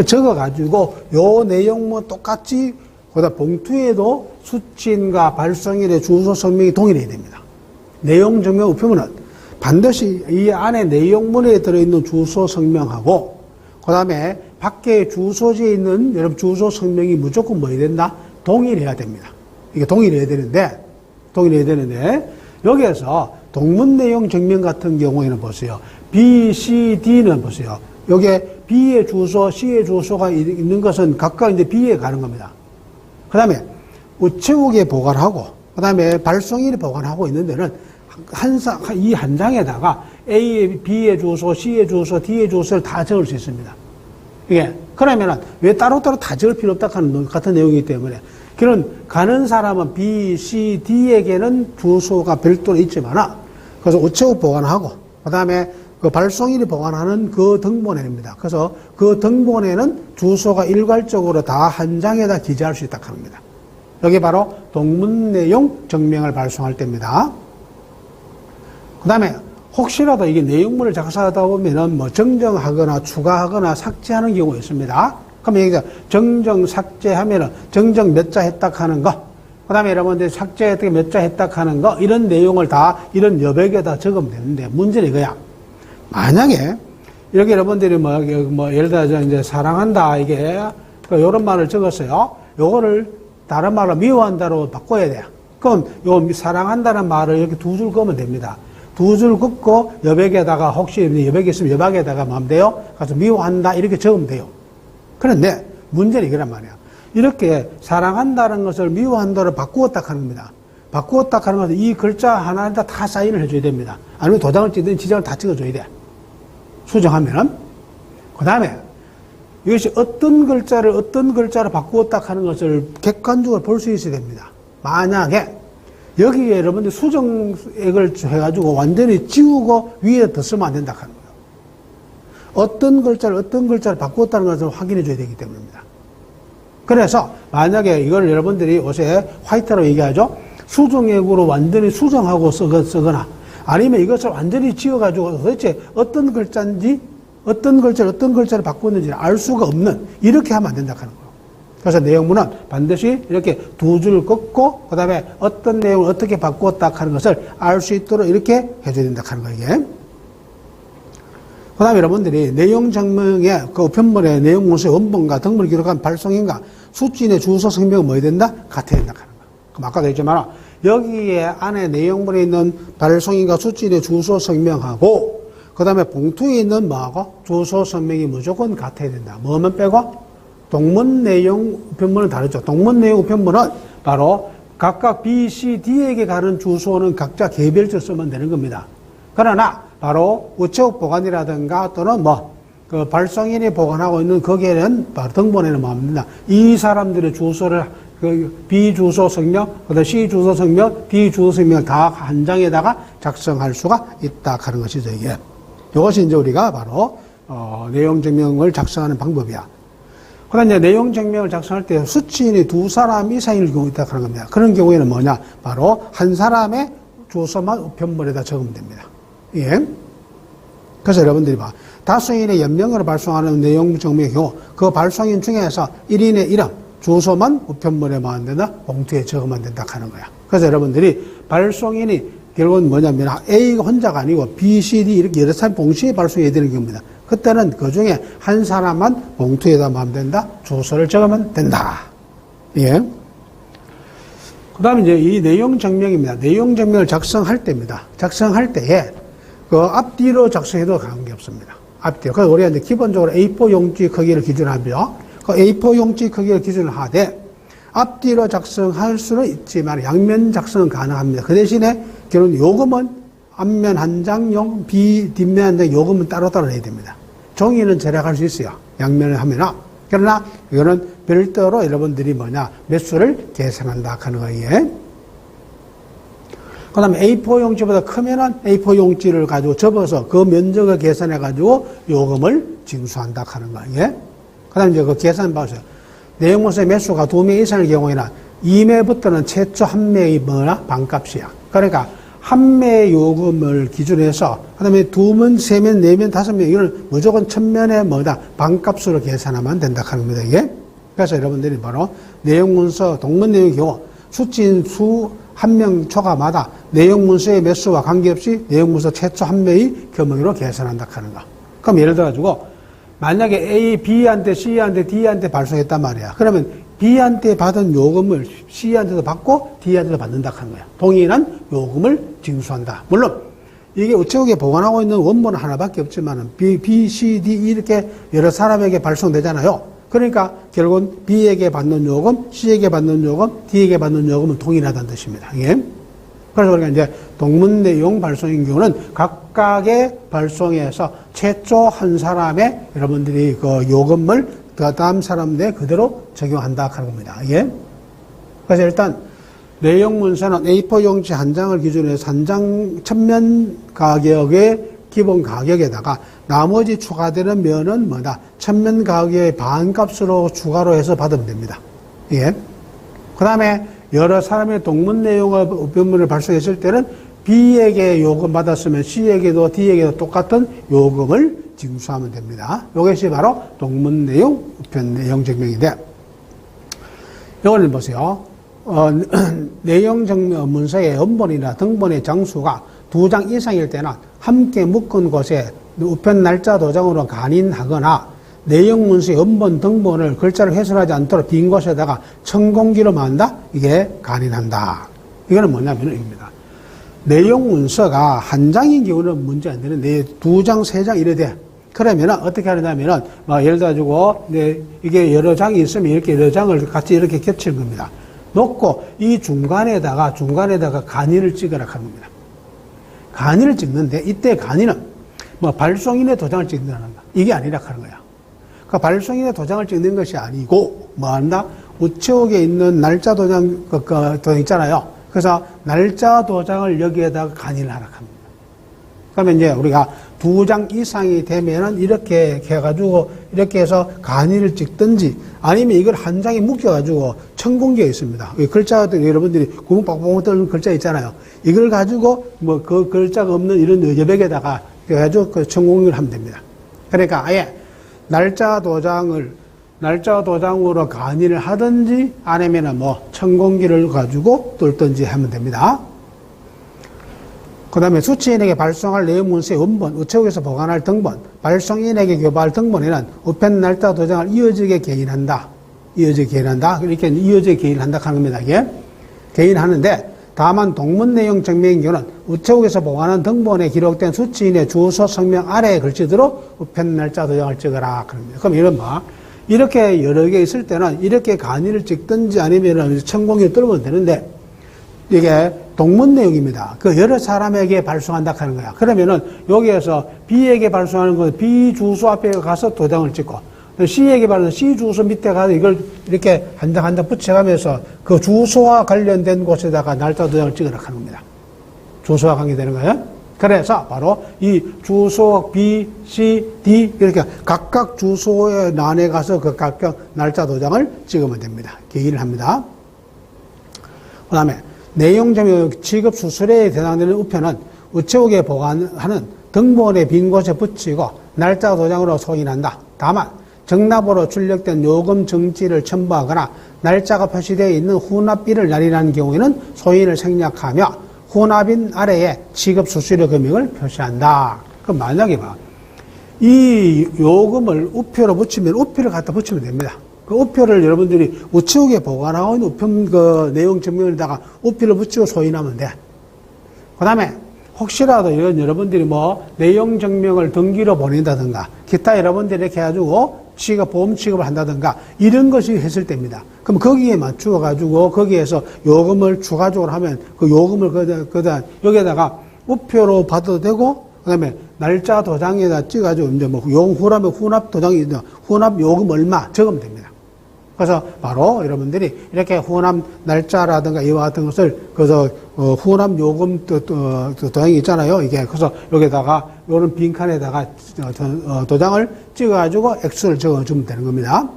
적어가지고 요 내용뭐 똑같이 거기다 봉투에도 수치인과 발송일의 주소 성명이 동일해야 됩니다. 내용 증명 우편물은 반드시 이 안에 내용문에 들어있는 주소 성명하고 그 다음에 밖에 주소지에 있는 여러분 주소 성명이 무조건 뭐 해야 된다? 동일해야 됩니다. 이게 동일해야 되는데 여기에서 동문 내용 증명 같은 경우에는 보세요. B, C, D는 보세요. 여기에 B의 주소, C의 주소가 있는 것은 각각 이제 B에 가는 겁니다. 그 다음에 우체국에 보관하고, 그 다음에 발송일에 보관하고 있는 데는 이 한 장에다가 A의, B의 주소, C의 주소, D의 주소를 다 적을 수 있습니다. 이게, 그러면은 왜 따로따로 다 적을 필요 없다 하는 같은 내용이기 때문에, 그런 가는 사람은 B, C, D에게는 주소가 별도로 있지만, 그래서 우체국 보관하고, 그 다음에 그 발송일이 보관하는 그 등본에입니다. 그래서 그 등본에는 주소가 일괄적으로 다 한 장에다 기재할 수 있다 합니다. 여기 바로 동문 내용 증명을 발송할 때입니다. 그 다음에 혹시라도 이게 내용물을 작성하다 보면은 뭐 정정하거나 추가하거나 삭제하는 경우가 있습니다. 그럼 여기서 정정, 삭제하면은 정정 몇 자 했다 하는 거, 그 다음에 여러분들 삭제 몇 자 했다 하는 거, 이런 내용을 다 이런 여백에다 적으면 되는데 문제는 이거야. 만약에 이렇게 여러분들이 뭐 예를 들어서 이제 사랑한다 이게 요런 말을 적었어요. 요거를 다른 말로 미워한다로 바꿔야 돼요. 그럼 요 사랑한다는 말을 이렇게 두 줄 그으면 됩니다. 두 줄 긋고 여백에다가 혹시 여백이 있으면 여백에다가 마음대로 가서 미워한다 이렇게 적으면 돼요. 그런데 문제는 이거란 말이야. 이렇게 사랑한다는 것을 미워한다로 바꾸었다 하는 겁니다. 바꾸었다 하는 것은 이 글자 하나에다 다 사인을 해줘야 됩니다. 아니면 도장을 찍든 지장을 다 찍어줘야 돼. 수정하면은. 그 다음에 이것이 어떤 글자를 바꾸었다 하는 것을 객관적으로 볼 수 있어야 됩니다. 만약에 여기에 여러분들 수정액을 해가지고 완전히 지우고 위에 더 쓰면 안 된다 하는 거예요. 어떤 글자를 바꾸었다는 것을 확인해 줘야 되기 때문입니다. 그래서 만약에 이걸 여러분들이 요새 화이트라고 얘기하죠. 수정액으로 완전히 수정하고 쓰거나 아니면 이것을 완전히 지워가지고 도대체 어떤 글자를 바꾸었는지 알 수가 없는, 이렇게 하면 안 된다 하는 거예요. 그래서 내용문은 반드시 이렇게 두 줄 긋고 그 다음에 어떤 내용을 어떻게 바꾸었다 하는 것을 알 수 있도록 이렇게 해줘야 된다 하는 거예요. 이게. 그 다음에 여러분들이 내용 증명의 그 우편물의 내용 문서의 원본과 등본을 기록한 발송인과 수취인의 주소 성명은 뭐 해야 된다? 같아야 된다 하는 거예요. 그럼 아까도 했지만 여기에 안에 내용물에 있는 발송인과 수취인의 주소 성명하고 그 다음에 봉투에 있는 뭐하고 주소 성명이 무조건 같아야 된다. 뭐만 빼고? 동문 내용 우편물은 다르죠. 동문 내용 우편물은 바로 각각 B, C, D에게 가는 주소는 각자 개별적으로 쓰면 되는 겁니다. 그러나 바로 우체국 보관이라든가 또는 그 발송인이 보관하고 있는 거기에는 바로 등본에는 뭐 합니다. 이 사람들의 주소를 B 주소 성명, 그다음 C 주소 성명, D 주소 성명 다 한 장에다가 작성할 수가 있다 하는 것이죠. 이게. 이것이 이제 우리가 바로 내용 증명을 작성하는 방법이야. 그다음 이제 내용 증명을 작성할 때 수취인이 두 사람이 사인을 경우 있다 하는 겁니다. 그런 경우에는 뭐냐? 바로 한 사람의 주소만 우편물에다 적으면 됩니다. 예. 그래서 여러분들이 다수인의 연명으로 발송하는 내용 증명의 경우 그 발송인 중에서 1인의 이름, 주소만 우편물에 만든다, 봉투에 적으면 된다 하는 거야. 그래서 여러분들이 발송인이 결국은 뭐냐면 A가 혼자가 아니고 B, C, D 이렇게 여러 사람 동시에 발송해야 되는 경우입니다. 그때는 그 중에 한 사람만 봉투에다 마음 된다, 주소를 적으면 된다. 예. 그 다음에 이제 이 내용 증명입니다. 내용 증명을 작성할 때입니다. 작성할 때에 그 앞뒤로 작성해도 관계없습니다. 앞뒤로. 그래서 우리가 이제 기본적으로 A4 용지 크기를 기준하며 그 A4 용지 크기를 기준을 하되 앞뒤로 작성할 수는 있지만 양면 작성은 가능합니다. 그 대신에 결국 요금은 앞면 한 장용, 뒷면 한 장 요금은 따로따로 내야 됩니다. 종이는 절약할 수 있어요. 양면을 하면은. 그러나 이거는 별도로 여러분들이 매수를 계산한다 하는 거예요. 그 다음에 A4 용지보다 크면은 A4 용지를 가지고 접어서 그 면적을 계산해 가지고 요금을 징수한다 하는 거예요. 그 다음에 이제 그 계산 봐주세요. 내용문서의 매수가 2매 이상의 경우에는 2매부터는 최초 1매의 반값이야. 그러니까 한 매의 요금을 기준으로 해서, 그 다음에 2면, 3면, 4면, 5면, 이거는 무조건 1000면에 뭐다? 반값으로 계산하면 된다 하는 겁니다, 이게. 그래서 여러분들이 바로 내용문서, 동문 내용의 경우, 수치인 수 한 명 초과마다 내용문서의 매수와 관계없이 내용문서 최초 한 명의 겸응으로 계산한다 하는 거. 그럼 예를 들어가지고, 만약에 A, B한테, C한테, D한테 발송했단 말이야. 그러면 B한테 받은 요금을 C한테도 받고 D한테도 받는다 하는 거야. 동일한 요금을 징수한다. 물론 이게 우체국에 보관하고 있는 원본은 하나밖에 없지만 B, C, D 이렇게 여러 사람에게 발송되잖아요. 그러니까 결국은 B에게 받는 요금, C에게 받는 요금, D에게 받는 요금은 동일하다는 뜻입니다. 예? 그래서 우리가 이제 동문 내용 발송인 경우는 각각의 발송에서 최초 한 사람의 여러분들이 그 요금을 그 다음 사람들에 그대로 적용한다 하는 겁니다. 예? 그래서 일단 내용 문서는 A4 용지 한 장을 기준으로 해서 한 장 1000면 가격의 기본 가격에다가 나머지 추가되는 면은 뭐다? 1000면 가격의 반값으로 추가로 해서 받으면 됩니다. 예? 그 다음에 여러 사람의 동문 내용의 우편물을 발송했을 때는 B에게 요금 받았으면 C에게도 D에게도 똑같은 요금을 징수하면 됩니다. 이것이 바로 동문 내용, 우편 내용 증명인데, 이거는 보세요. 내용 증명 문서의 원본이나 등본의 장수가 2장 이상일 때는 함께 묶은 곳에 우편 날짜 도장으로 간인하거나 내용 문서의 원본 등본을 글자를 훼손하지 않도록 빈 곳에다가 천공기로 만다? 이게 간인한다. 이거는 뭐냐면 입니다. 내용 문서가 한 장인 경우는 문제 안 되는데 2장, 3장 이래 돼. 그러면은 어떻게 하느냐면은 예를 들어가지고 이게 여러 장이 있으면 이렇게 여러 장을 같이 이렇게 겹치는 겁니다. 놓고 이 중간에다가 간인을 찍으라 하는 겁니다. 간인을 찍는데 이때 간인은 발송인의 도장을 찍는다는 거. 이게 아니라 하는 거야. 그러니까 발송인의 도장을 찍는 것이 아니고 뭐한다? 우체국에 있는 날짜 도장 도장 있잖아요. 그래서 날짜 도장을 여기에다가 간인을 하라 합니다. 그러면 이제 우리가 2장 이상이 되면은 이렇게 해가지고 이렇게 해서 간인을 찍든지 아니면 이걸 한 장에 묶여가지고 천공기가 있습니다. 글자들 여러분들이 구멍 빡빡 뚫는 글자 있잖아요. 이걸 가지고 그 글자가 없는 이런 여백에다가 해가지고 그 천공기를 하면 됩니다. 그러니까 아예 날짜 도장으로 간인을 하든지 아니면은 천공기를 가지고 뚫든지 하면 됩니다. 그 다음에 수취인에게 발송할 내용 문서의 원본, 우체국에서 보관할 등본, 발송인에게 교부할 등본에는 우편 날짜 도장을 이어지게 개인한다. 이렇게 이어지게 개인한다 하는 겁니다. 이게 개인하는데 다만 동문 내용 증명인 경우는 우체국에서 보관한 등본에 기록된 수취인의 주소 성명 아래에 걸치도록 우편 날짜 도장을 찍어라. 그럼 이런 이렇게 여러 개 있을 때는 이렇게 간인을 찍든지 아니면 천공기를 뚫으면 되는데 이게 동문 내용입니다. 그 여러 사람에게 발송한다 하는 거야. 그러면은 여기에서 B에게 발송하는 건 B 주소 앞에 가서 도장을 찍고 C에게 발송 C 주소 밑에 가서 이걸 이렇게 한 장 한 장 붙여가면서 그 주소와 관련된 곳에다가 날짜 도장을 찍으라 하는 겁니다. 주소와 관계되는 거예요. 그래서 바로 이 주소 B, C, D 이렇게 각각 주소의 난에 가서 그 각각 날짜 도장을 찍으면 됩니다. 개인을 합니다. 그 다음에 내용 증명 취급 수수료에 해당되는 우편은 우체국에 보관하는 등본의 빈 곳에 붙이고 날짜 도장으로 소인한다. 다만 정납으로 출력된 요금 정지를 첨부하거나 날짜가 표시되어 있는 후납일을 날인하는 경우에는 소인을 생략하며 후납인 아래에 취급 수수료 금액을 표시한다. 그럼 만약에 이 요금을 우표로 붙이면 우표를 갖다 붙이면 됩니다. 그 우표를 여러분들이 우체국에 보관하고 있는 우편 그 내용 증명에다가 우표를 붙이고 소인하면 돼. 그 다음에 혹시라도 이런 여러분들이 내용 증명을 등기로 보낸다든가 기타 여러분들이 이렇게 해가지고 보험 취급을 한다든가 이런 것이 했을 때입니다. 그럼 거기에 맞추어 가지고 거기에서 요금을 추가적으로 하면 그 요금을 여기에다가 우표로 받아도 되고 그다음에 날짜 도장에다 찍어가지고 이제 요금 후납 도장이 후납 요금 얼마 적으면 됩니다. 그래서 바로 여러분들이 이렇게 후납 날짜라든가 이와 같은 것을 그래서 후납 요금 도장이 있잖아요. 이게 그래서 여기다가 요런 빈칸에다가 도장을 찍어가지고 액수를 적어주면 되는 겁니다.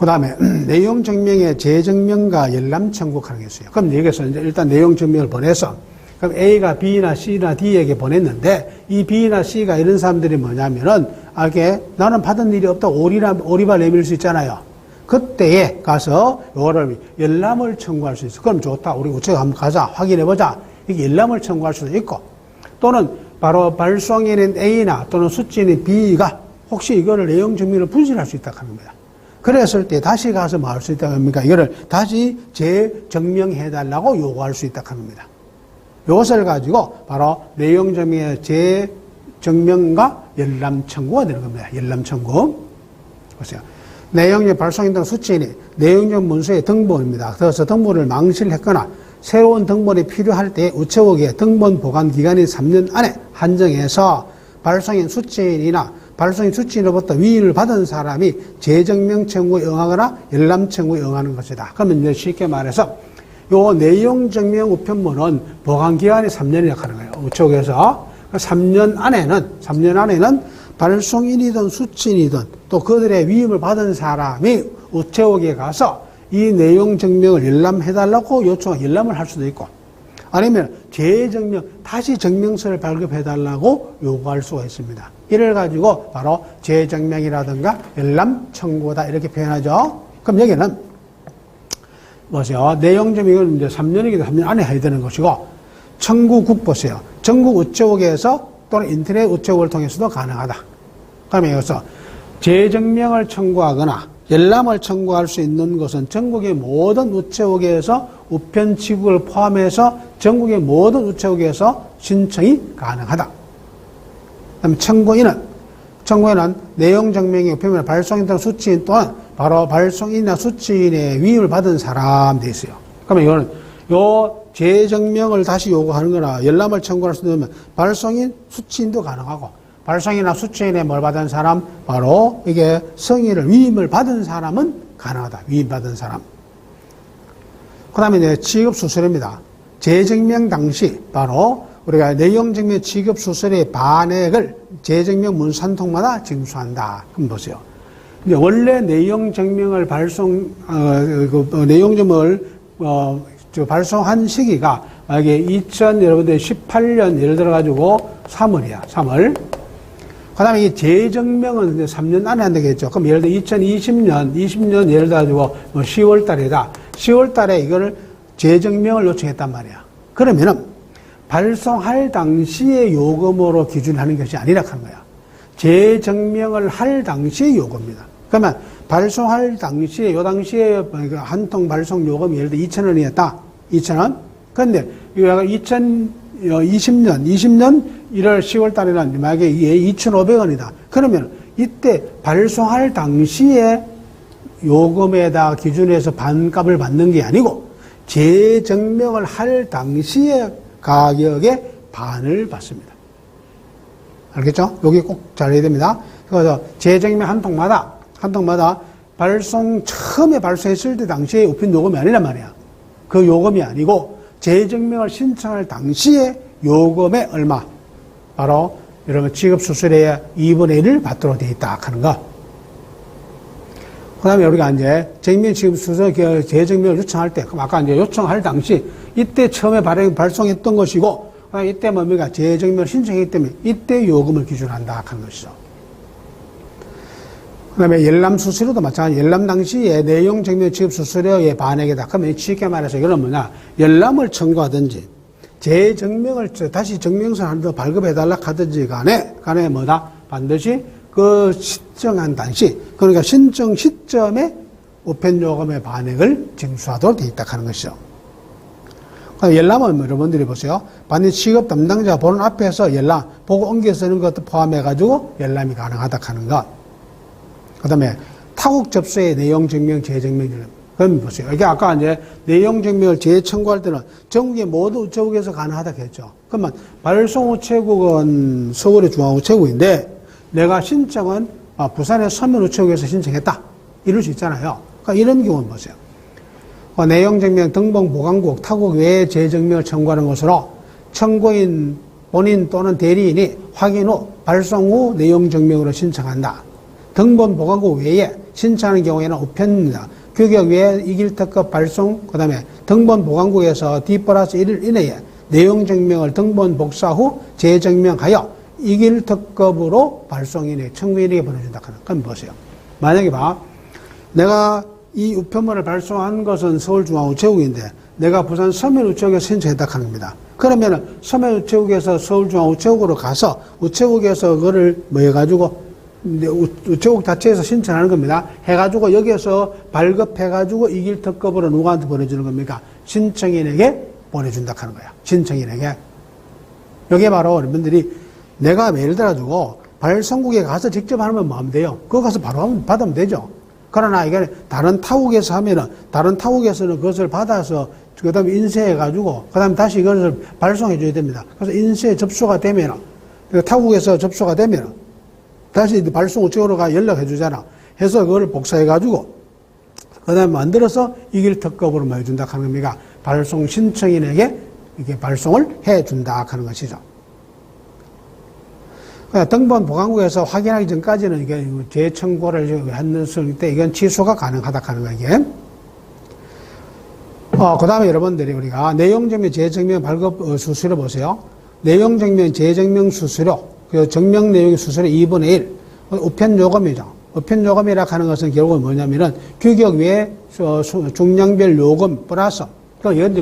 그 다음에 내용 증명의 재증명과 열람 청구하는 게 있어요. 그럼 여기서 이제 일단 내용 증명을 보내서 그럼 A가 B나 C나 D에게 보냈는데 이 B나 C가 이런 사람들이 뭐냐면은 이게 나는 받은 일이 없다 오리발 내밀 수 있잖아요. 그때에 가서 요거를 열람을 청구할 수 있어. 그럼 좋다. 우리 우체국 한번 가자. 확인해보자. 이게 열람을 청구할 수도 있고 또는 바로 발송인인 A나 또는 수취인인 B가 혹시 이거를 내용 증명을 분실할 수 있다 하는 거야. 그랬을 때 다시 가서 뭐 할 수 있다 합니까? 이거를 다시 재증명해달라고 요구할 수 있다 합니다. 이것을 가지고 바로 내용 증명의 재증명과 열람 청구가 되는 겁니다. 열람 청구. 보세요. 내용적 발송인 등 수취인이 내용적 문서의 등본입니다. 그래서 등본을 망실했거나 새로운 등본이 필요할 때 우체국의 등본 보관 기간이 3년 안에 한정해서 발송인 수취인이나 발송인 수취인으로부터 위임을 받은 사람이 재증명 청구에 응하거나 열람 청구에 응하는 것이다. 그러면 이제 쉽게 말해서 요 내용 증명 우편물은 보관 기간이 3년이라고 하는 거예요. 우체국에서 3년 안에는 발송인이든 수취인이든 또 그들의 위임을 받은 사람이 우체국에 가서 이 내용 증명을 열람해달라고 열람을 할 수도 있고 아니면 재증명, 다시 증명서를 발급해달라고 요구할 수가 있습니다. 이를 가지고 바로 재증명이라든가 열람 청구다 이렇게 표현하죠. 그럼 여기는 보세요. 내용 증명은 이제 3년이기도 3년 안에 해야 되는 것이고 청구국 보세요. 전국 우체국에서 또는 인터넷 우체국을 통해서도 가능하다. 그러면 여기서 재증명을 청구하거나 열람을 청구할 수 있는 것은 전국의 모든 우체국에서 우편 지국을 포함해서 전국의 모든 우체국에서 신청이 가능하다. 그다음 청구인은 내용 증명의 우편물 발송인 또는 수취인 또한 바로 발송인이나 수취인의 위임을 받은 사람 돼 있어요. 그러면 이거는 요 재증명을 다시 요구하는 거나 열람을 청구할 수 있는 발송인, 수취인도 가능하고 발송이나 수취인에 뭘 받은 사람 바로 이게 성인을 위임을 받은 사람은 가능하다. 위임 받은 사람. 그다음에 이제 지급 수수료입니다. 재증명 당시 바로 우리가 내용 증명 지급 수수료의 반액을 재증명 문서 한 통마다 징수한다. 그럼 보세요. 이제 원래 내용 증명을 내용 증명을 발송한 시기가 만약에 2018년 예를 들어 가지고 3월이야. 3월. 그 다음에 이 재증명은 이제 3년 안에 안 되겠죠. 그럼 예를 들어 2020년 예를 들어 가지고 10월 달이다. 10월 달에 이거를 재증명을 요청했단 말이야. 그러면은 발송할 당시의 요금으로 기준하는 것이 아니라 하는 거야. 재증명을 할 당시의 요금입니다. 그러면 발송할 당시에, 요 당시에 한 통 발송 요금이 예를 들어 2,000원이었다. 2,000원. 그런데 2020년 1월 10월 달에는 만약에 이게 2,500원이다. 그러면 이때 발송할 당시에 요금에다 기준해서 반값을 받는 게 아니고 재증명을 할 당시에 가격의 반을 받습니다. 알겠죠? 여기 꼭 잘 해야 됩니다. 그래서 재증명 한 통마다 처음에 발송했을 때 당시에 우편 요금이 아니란 말이야. 그 요금이 아니고 재증명을 신청할 당시에 요금의 얼마? 바로 여러분 지급 수수료의 2분의 1을 받도록 되어 있다 하는 거. 그 다음에 우리가 이제 증명 지급 수수료 재증명을 요청할 때, 그럼 아까 이제 요청할 당시 이때 처음에 발송했던 것이고, 이때 뭡니까? 재증명을 신청했기 때문에 이때 요금을 기준한다 하는 것이죠. 그 다음에 열람 수수료도 마찬가지. 열람 당시에 내용 증명 지급 수수료의 반액이다. 그러면 쉽게 말해서 이거는 뭐냐? 열람을 청구하든지 재증명을 다시 증명서 하나 더 발급해달라 하든지 간에 뭐다? 반드시 그 신청한 당시, 그러니까 신청 시점에 우편요금의 반액을 징수하도록 되어 있다 하는 것이죠. 열람은 여러분들이 보세요. 반드시 취급 담당자 보는 앞에서 열람, 보고 옮겨 쓰는 것도 포함해가지고 열람이 가능하다 하는 것. 그 다음에 타국 접수의 내용 증명, 재증명 열람. 그럼 보세요. 이게 아까 이제 내용 증명을 재청구할 때는 전국의 모든 우체국에서 가능하다 했죠. 그러면 발송 우체국은 서울의 중앙우체국인데 내가 신청은 부산의 서면 우체국에서 신청했다. 이럴 수 있잖아요. 그러니까 이런 경우는 보세요. 내용 증명 등본 보관국 타국 외에 재증명을 청구하는 것으로 청구인 본인 또는 대리인이 확인 후 발송 후 내용 증명으로 신청한다. 등본 보관국 외에 신청하는 경우에는 우편입니다. 규격 외에 이길특급 발송, 그 다음에 등본 보관국에서 D+1일 이내에 내용 증명을 등본 복사 후 재증명하여 이길특급으로 발송인의 청구인에게 보내준다. 그럼 보세요. 만약에 내가 이 우편물을 발송한 것은 서울중앙우체국인데 내가 부산 서면우체국에서 신청했다 하는 겁니다. 그러면은 서면우체국에서 서울중앙우체국으로 가서 우체국에서 그거를 뭐 해가지고 우체국 자체에서 신청하는 겁니다. 해가지고 여기에서 발급해가지고 이길특급으로 누구한테 보내주는 겁니까? 신청인에게 보내준다 하는 거야. 신청인에게. 여기에 바로 여러분들이 내가 예를 들어가지고 발송국에 가서 직접 하면 뭐 하면 돼요? 그거 가서 바로 받으면 되죠. 그러나 이게 다른 타국에서 하면은 다른 타국에서는 그것을 받아서 그 다음에 인쇄해가지고 그 다음에 다시 이것을 발송해줘야 됩니다. 그래서 인쇄 접수가 되면은 타국에서 접수가 되면은 다시 발송 우체국으로 가 연락해주잖아. 해서 그걸 복사해가지고 그 다음에 만들어서 이길특급으로 뭐 해준다 하는 겁니까? 발송 신청인에게 이렇게 발송을 해준다 하는 것이죠. 등본 보관국에서 확인하기 전까지는 이게 재청구를 했을 때 이건 취소가 가능하다 하는 거, 이게. 그 다음에 여러분들이 우리가 내용증명 재증명 발급 수수료 보세요. 내용증명 재증명 수수료, 그 증명 내용 수수료 2분의 1. 우편요금이죠. 우편요금이라 하는 것은 결국은 뭐냐면은 규격 외에 중량별 요금 플러스 규격,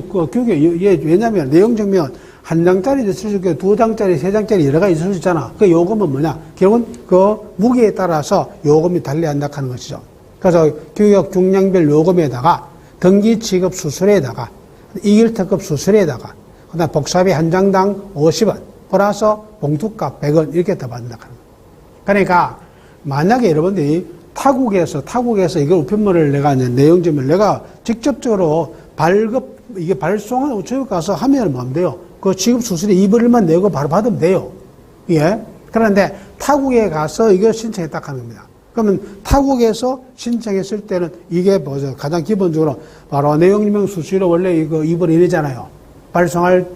왜냐면 내용증명은 한 장짜리도 있을 수 있고, 두 장짜리, 세 장짜리 여러 가지 있을 수 있잖아. 그 요금은 뭐냐? 결국은 그 무게에 따라서 요금이 달리한다 하는 것이죠. 그래서 규격 중량별 요금에다가 등기 취급 수수료에다가 이길특급 수수료에다가 그다음 복사비 한 장당 50원 플러스 봉투값 100원 이렇게 더 받는다 하는 거예요. 그러니까 만약에 여러분들이 타국에서 이거 우편물을 내가 내용점을 내가 직접적으로 이게 발송한 우체국 가서 하면 뭐 하면 돼요? 그 지급 수수료 2분의 1만 내고 바로 받으면 돼요. 예. 그런데 타국에 가서 이걸 신청했다 하는 겁니다. 그러면 타국에서 신청했을 때는 이게 뭐죠? 가장 기본적으로 바로 내용증명 수수료 원래 이거 2분의 1이잖아요. 발송할,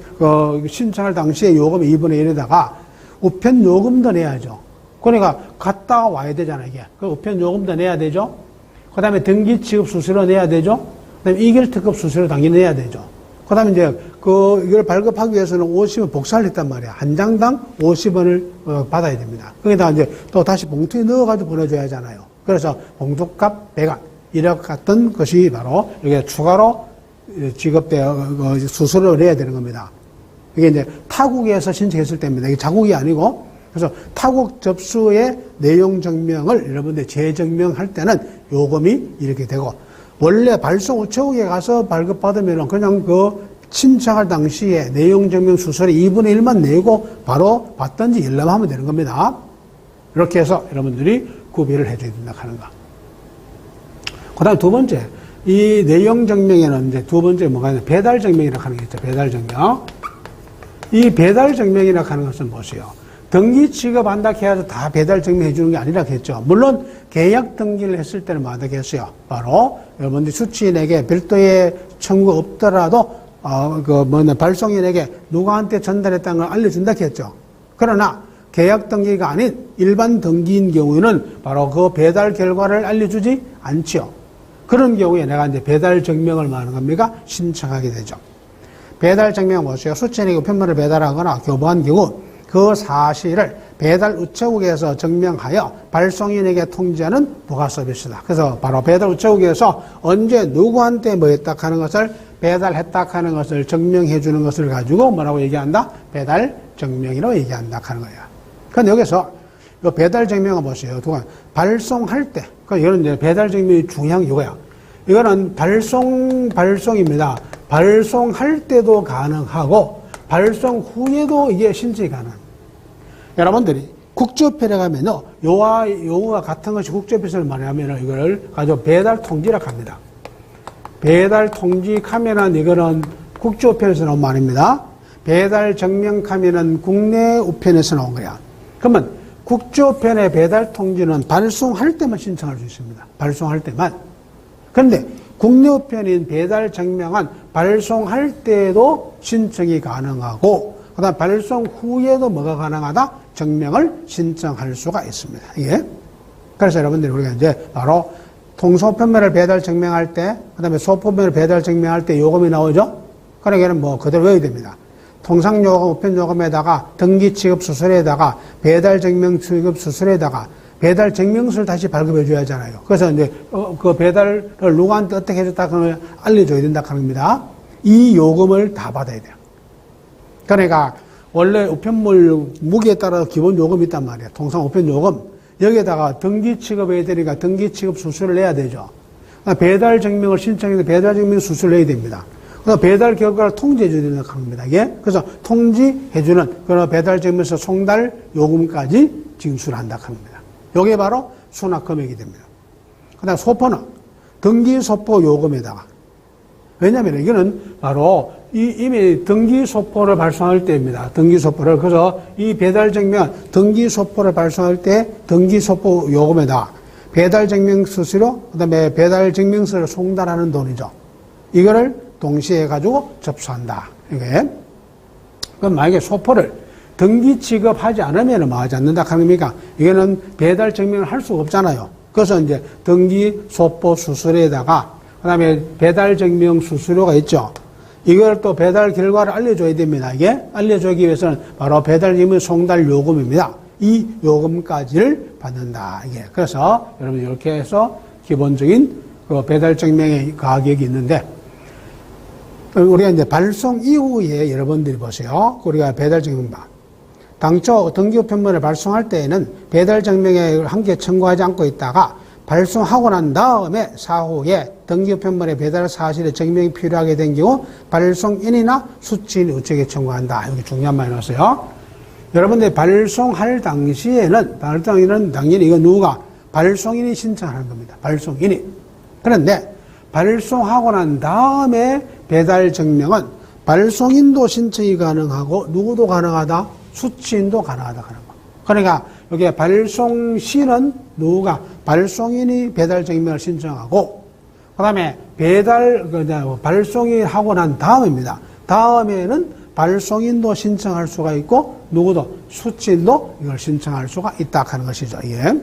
신청할 당시에 요금이 2분의 1에다가 우편 요금도 내야죠. 그러니까 갔다 와야 되잖아요, 이게. 그 우편 요금도 내야 되죠. 그 다음에 등기 취급 수수료 내야 되죠. 그 다음에 이길특급 수수료 당연히 내야 되죠. 그 다음에 이제 이걸 발급하기 위해서는 50원 복사를 했단 말이야. 한 장당 50원을 받아야 됩니다. 거기다 이제 또 다시 봉투에 넣어가지고 보내줘야 하잖아요. 그래서 봉투값 100원. 이렇게 같은 것이 바로 이게 추가로 지급되어 수수료를 내야 되는 겁니다. 이게 이제 타국에서 신청했을 때입니다. 이게 자국이 아니고. 그래서 타국 접수의 내용 증명을 여러분들 재증명할 때는 요금이 이렇게 되고, 원래 발송 우체국에 가서 발급받으면 그냥 신청할 당시에 내용 증명 수수료 2분의 1만 내고 바로 받든지 열람하면 되는 겁니다. 이렇게 해서 여러분들이 구비를 해줘야 된다 하는 거. 그 다음 두 번째, 이 내용 증명에는 이제 두 번째 뭐가 있냐, 배달 증명이라고 하는 게 있죠. 배달 증명. 이 배달 증명이라고 하는 것은 무엇이에요? 등기 취급한다 해서 다 배달 증명해 주는 게 아니라 했죠. 물론 계약 등기를 했을 때는 뭐 하겠어요? 바로 여러분들 수취인에게 별도의 청구가 없더라도 발송인에게 누구한테 전달했다는 걸 알려준다 했죠. 그러나 계약 등기가 아닌 일반 등기인 경우에는 바로 그 배달 결과를 알려주지 않죠. 그런 경우에 내가 이제 배달 증명을 뭐 하는 겁니까? 신청하게 되죠. 배달 증명은 무엇이에요? 수취인에게 우편물을 배달하거나 교부한 경우 그 사실을 배달 우체국에서 증명하여 발송인에게 통지하는 부가 서비스다. 그래서 바로 배달 우체국에서 언제 누구한테 뭐 했다 하는 것을 배달했다 하는 것을 증명해 주는 것을 가지고 뭐라고 얘기한다? 배달 증명이라고 얘기한다 하는 거야. 그런데 여기서 이 배달 증명은 무엇이에요? 발송할 때, 이거는 이제 배달 증명이 중요한 게 이거야. 이거는 발송입니다. 발송할 때도 가능하고 발송 후에도 이게 신청이 가능합니다. 여러분들이 국제우편에 가면요, 요와 같은 것이 국제우편을 말하면 이걸 가지고 배달 통지라고 합니다. 배달 통지 카면은 이거는 국제우편에서 나온 말입니다. 배달 증명 카면은 국내 우편에서 나온 거야. 그러면 국제우편의 배달 통지는 발송할 때만 신청할 수 있습니다. 발송할 때만. 그런데 국내 우편인 배달 증명은 발송할 때도 신청이 가능하고, 그 다음 발송 후에도 뭐가 가능하다? 증명을 신청할 수가 있습니다. 예. 그래서 여러분들이 우리가 이제 바로 통소편매를 배달 증명할 때, 그 다음에 소편매를 배달 증명할 때 요금이 나오죠? 그러니까 뭐 그대로 외워야 됩니다. 통상요금, 우편요금에다가 등기취급 수수료에다가 배달 증명 취급 수수료에다가 배달 증명서를 다시 발급해 줘야 하잖아요. 그래서 이제 그 배달을 누구한테 어떻게 해줬다 그러면 알려줘야 된다 하는 겁니다. 이 요금을 다 받아야 돼요. 그러니까 원래 우편물 무게에 따라 기본 요금이 있단 말이에요. 통상 우편요금. 여기에다가 등기 취급해야 되니까 등기 취급 수수료를 내야 되죠. 배달 증명을 신청해서 배달 증명 수수료를 내야 됩니다. 그래서 배달 결과를 통지해 줘야 된다고 합니다. 이게. 그래서 통지해주는 그런 배달 증명서 송달 요금까지 징수를 한다고 합니다. 이게 바로 수납 금액이 됩니다. 그 다음 소포는 등기소포 요금에다가. 왜냐하면 이거는 바로 이미 등기소포를 발송할 때입니다. 등기소포를. 그래서 이 배달증명 등기소포를 발송할 때 등기소포 요금에다가 배달증명 수수료, 그 다음에 배달증명서를 송달하는 돈이죠. 이거를 동시에 가지고 접수한다. 이게. 그럼 만약에 소포를 등기 취급하지 않으면 뭐 하지 않는다 하는 겁니까? 이거는 배달 증명을 할 수가 없잖아요. 그래서 이제 등기 소포 수수료에다가 그 다음에 배달 증명 수수료가 있죠. 이걸 또 배달 결과를 알려줘야 됩니다. 이게 알려주기 위해서는 바로 배달 증명 송달 요금입니다. 이 요금까지를 받는다. 이게. 그래서 여러분 이렇게 해서 기본적인 그 배달 증명의 가격이 있는데 우리가 이제 발송 이후에 여러분들이 보세요. 우리가 배달 증명반. 당초 등기우편물을 발송할 때에는 배달 증명에 함께 청구하지 않고 있다가 발송하고 난 다음에 사후에 등기우편물의 배달 사실의 증명이 필요하게 된 경우 발송인이나 수취인 우측에 청구한다. 여기 중요한 말이 나왔어요. 여러분들 발송할 당시에는 당연히 이거 누가 발송인이 신청하는 겁니다. 발송인이. 그런데 발송하고 난 다음에 배달 증명은 발송인도 신청이 가능하고 누구도 가능하다? 수취인도 가능하다 하는 거. 그러니까 여기 발송 시는 누가 발송인이 배달 증명을 신청하고 그다음에 발송이 하고 난 다음입니다. 다음에는 발송인도 신청할 수가 있고 누구도 수취인도 이걸 신청할 수가 있다 하는 것이죠. 예.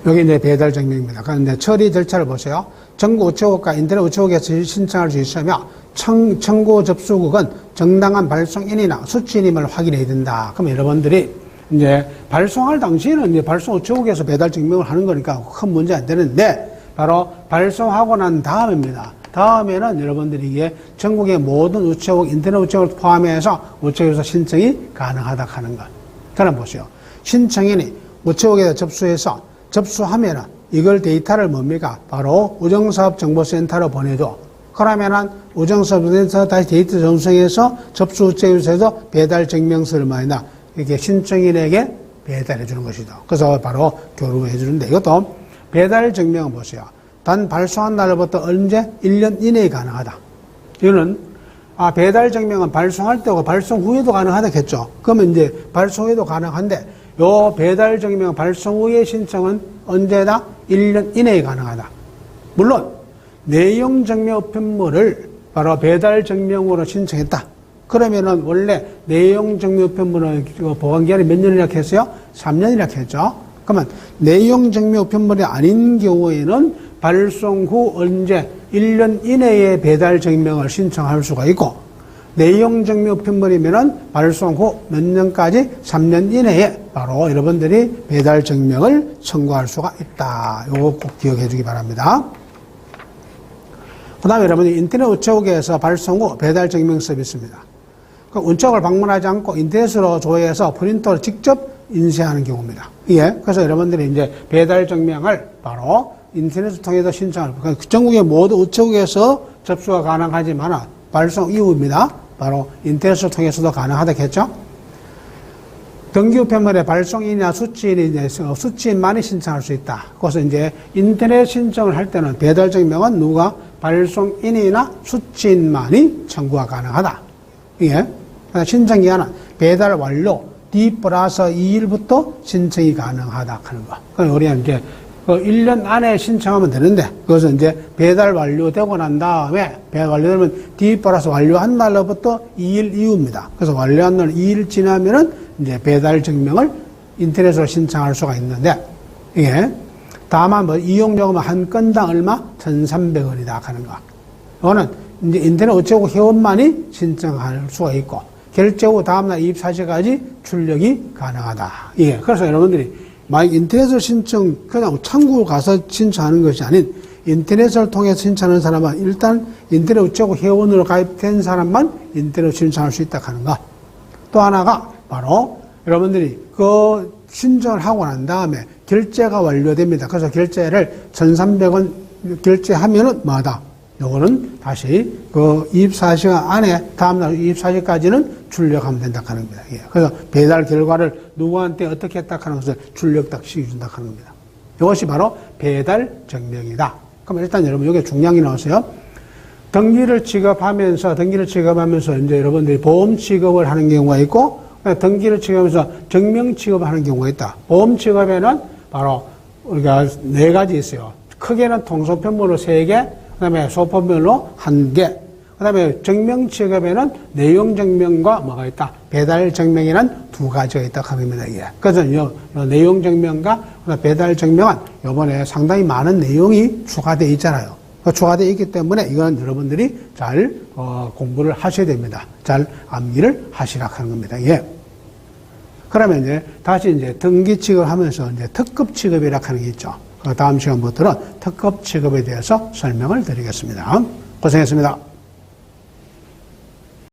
여기 이제 배달 증명입니다. 그런데 처리 절차를 보세요. 전국 우체국과 인터넷 우체국에서 신청할 수 있으며 청구 접수국은 정당한 발송인이나 수취인임을 확인해야 된다. 그럼 여러분들이 이제 발송할 당시에는 이제 발송 우체국에서 배달 증명을 하는 거니까 큰 문제 안 되는데 바로 발송하고 난 다음입니다. 다음에는 여러분들이 이게 전국의 모든 우체국, 인터넷 우체국을 포함해서 우체국에서 신청이 가능하다 하는 것. 그럼 보세요. 신청인이 우체국에서 접수하면은 이걸 데이터를 뭡니까? 바로 우정사업정보센터로 보내줘. 그러면은 우정사업센터 다시 데이터 전송해서 접수 우체국에서 배달 증명서를 말이나 이렇게 신청인에게 배달해 주는 것이죠. 그래서 바로 교류해 주는데 이것도 배달 증명은 보세요. 단 발송한 날부터 언제? 1년 이내에 가능하다. 이거는 배달 증명은 발송할 때고 발송 후에도 가능하다겠죠. 그러면 이제 발송 후에도 가능한데 요 배달 증명 발송 후의 신청은 언제다? 1년 이내에 가능하다. 물론 내용 증명 우편물을 바로 배달 증명으로 신청했다. 그러면은 원래 내용 증명 우편물은 보관 기한이 몇 년이라 했어요? 3년이라 했죠. 그러면 내용 증명 우편물이 아닌 경우에는 발송 후 언제 1년 이내에 배달 증명을 신청할 수가 있고 내용 증명 우편물이면은 발송 후 몇 년까지 3년 이내에 바로 여러분들이 배달 증명을 청구할 수가 있다. 요거 꼭 기억해 주기 바랍니다. 그 다음에 여러분이 인터넷 우체국에서 발송 후 배달 증명 서비스입니다. 그 우체국을 방문하지 않고 인터넷으로 조회해서 프린터를 직접 인쇄하는 경우입니다. 예. 그래서 여러분들이 이제 배달 증명을 바로 인터넷을 통해서 신청을, 그러니까 전국의 모든 우체국에서 접수가 가능하지만 발송 이후입니다. 바로 인터넷을 통해서도 가능하다겠죠? 등기우편물의 발송인이나 수취인만이 신청할 수 있다. 그래서 이제 인터넷 신청을 할 때는 배달 증명은 누가 발송인이나 수취인만이 청구가 가능하다. 예. 신청 기한은 배달 완료 D+2일부터 신청이 가능하다 하는 거. 그러니까 우리는 이제 1년 안에 신청하면 되는데, 그것은 이제 배달 완료되고 난 다음에, 배달 완료되면 D+ 완료한 날로부터 2일 이후입니다. 그래서 완료한 날 2일 지나면은 이제 배달 증명을 인터넷으로 신청할 수가 있는데, 이게 다만 뭐 이용요금은 한 건당 얼마? 1,300원이다 하는 거. 이거는 이제 인터넷 우체국 회원만이 신청할 수가 있고, 결제 후 다음날 24시까지 출력이 가능하다. 예. 그래서 여러분들이 만약 인터넷을 그냥 창구 가서 신청하는 것이 아닌 인터넷을 통해서 신청하는 사람은 일단 인터넷 우체국 회원으로 가입된 사람만 인터넷 신청할 수 있다 하는 거. 또 하나가 바로 여러분들이 그 신청을 하고 난 다음에 결제가 완료됩니다. 그래서 결제를 1,300원 결제하면은 뭐다? 요거는 다시 그 24시간 안에 다음날 24시까지는 출력하면 된다 하는 겁니다. 예. 그래서 배달 결과를 누구한테 어떻게 했다 하는 것을 출력 딱 시켜준다 하는 겁니다. 이것이 바로 배달 증명이다. 그럼 일단 여러분 여기 중량이 나오세요. 등기를 취급하면서 이제 여러분들이 보험 취급을 하는 경우가 있고 등기를 취급하면서 증명 취급을 하는 경우가 있다. 보험 취급에는 바로 우리가 4가지 있어요. 크게는 통소편물로 3개, 그 다음에 소편별로 1개, 그 다음에 증명 취급에는 내용 증명과 뭐가 있다? 배달 증명이란 2가지가 있다 하는 겁니다. 예. 그래서 요 내용 증명과 배달 증명은 요번에 상당히 많은 내용이 추가되어 있잖아요. 추가되어 있기 때문에 이건 여러분들이 잘 공부를 하셔야 됩니다. 잘 암기를 하시라 하는 겁니다. 예. 그러면 이제 다시 이제 등기 취급을 하면서 이제 특급 취급이라 하는 게 있죠. 다음 시간부터는 특급 취급에 대해서 설명을 드리겠습니다. 고생했습니다.